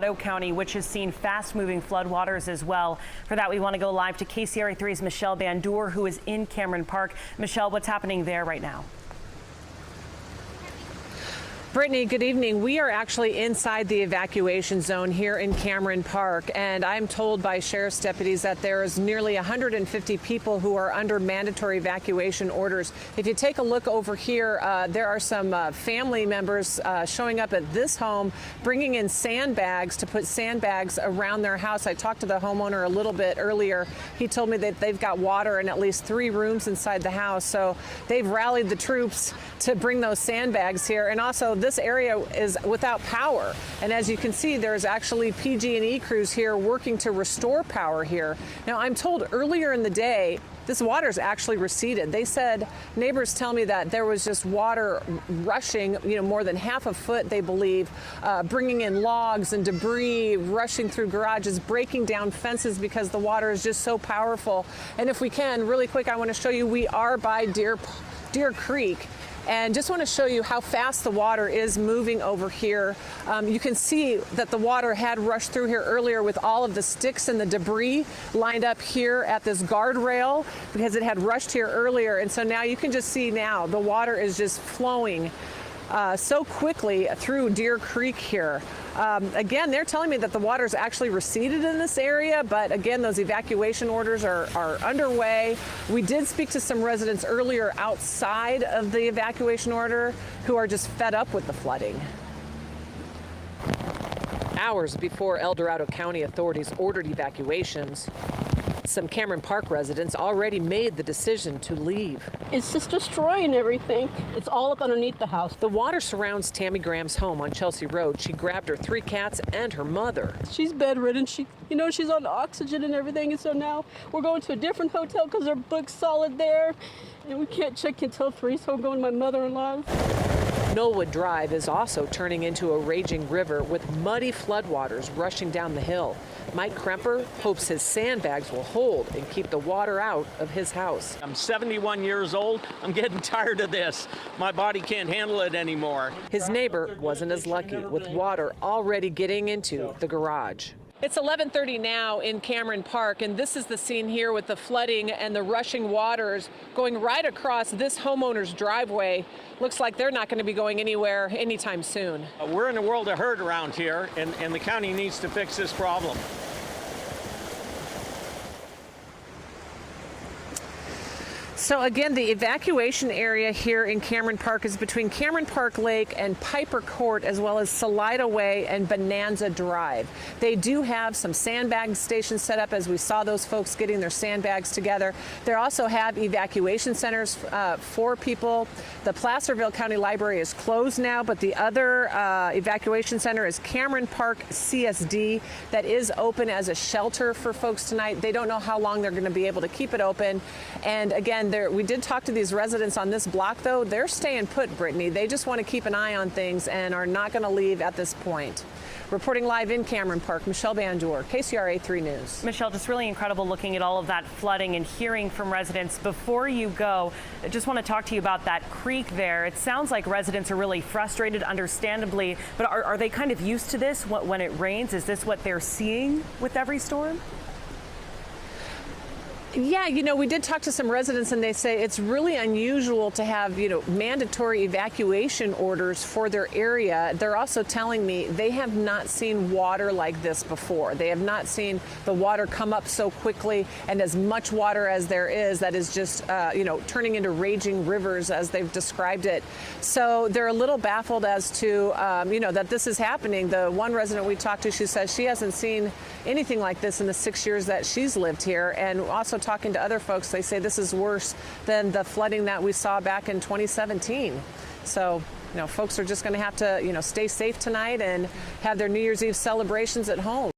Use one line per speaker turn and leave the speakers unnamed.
County, which has seen fast-moving floodwaters as well. For that, we want to go live to KCRA3's Michelle Bandour, who is in Cameron Park. Michelle, what's happening there right now?
Brittany, good evening. We are actually inside the evacuation zone here in Cameron Park, and I'm told by sheriff's deputies that there is nearly 150 people who are under mandatory evacuation orders. If you take a look over here, there are some family members showing up at this home, bringing in sandbags to put sandbags around their house. I talked to the homeowner a little bit earlier. He told me that they've got water in at least 3 rooms inside the house, so they've rallied the troops to bring those sandbags here. And also, this area is without power, and as you can see, there's actually PG&E crews here working to restore power here. Now, I'm told earlier in the day this water's actually receded. They said, neighbors tell me that there was just water rushing, more than half a foot, they believe, bringing in logs and debris, rushing through garages, breaking down fences because the water is just so powerful. And if we can, really quick, I want to show you, we are by Deer Creek. And just want to show you how fast the water is moving over here. You can see that the water had rushed through here earlier with all of the sticks and the debris lined up here at this guardrail because it had rushed here earlier. And so now you can just see now the water is just flowing so quickly through Deer Creek here. Again, they're telling me that the water's actually receded in this area, but again, those evacuation orders are underway. We did speak to some residents earlier outside of the evacuation order who are just fed up with the flooding. Hours before El Dorado County authorities ordered evacuations, some Cameron Park residents already made the decision to leave.
It's just destroying everything. It's all up underneath the house.
The water surrounds Tammy Graham's home on Chelsea Road. She grabbed her 3 cats and her mother.
She's bedridden. She's on oxygen and everything. And so now we're going to a different hotel because our book's solid there. And we can't check until 3, so I'm going to my mother-in-law's.
Knollwood Drive is also turning into a raging river with muddy floodwaters rushing down the hill. Mike Kremper hopes his sandbags will hold and keep the water out of his house.
I'm 71 years old. I'm getting tired of this. My body can't handle it anymore.
His neighbor wasn't as lucky, with water already getting into the garage. It's 11:30 now in Cameron Park, and this is the scene here with the flooding and the rushing waters going right across this homeowner's driveway. Looks like they're not going to be going anywhere anytime soon.
We're in a world of hurt around here, and the county needs to fix this problem.
So again, the evacuation area here in Cameron Park is between Cameron Park Lake and Piper Court, as well as Salida Way and Bonanza Drive. They do have some sandbag stations set up, as we saw those folks getting their sandbags together. They also have evacuation centers for people. The Placerville County Library is closed now, but the other evacuation center is Cameron Park CSD that is open as a shelter for folks tonight. They don't know how long they're going to be able to keep it open. And again, we did talk to these residents on this block, though. They're staying put, Brittany. They just want to keep an eye on things and are not going to leave at this point. Reporting live in Cameron Park, Michelle Bandour, KCRA3 News.
Michelle, just really incredible looking at all of that flooding and hearing from residents. Before you go, I just want to talk to you about that creek there. It sounds like residents are really frustrated, understandably, but are they kind of used to this when it rains? Is this what they're seeing with every storm?
Yeah, we did talk to some residents, and they say it's really unusual to have, mandatory evacuation orders for their area. They're also telling me they have not seen water like this before. They have not seen the water come up so quickly and as much water as there is that is just, turning into raging rivers, as they've described it. So they're a little baffled as to, that this is happening. The one resident we talked to, she says she hasn't seen anything like this in the 6 years that she's lived here. And also talking to other folks, they say this is worse than the flooding that we saw back in 2017. So, folks are just going to have to, stay safe tonight and have their New Year's Eve celebrations at home.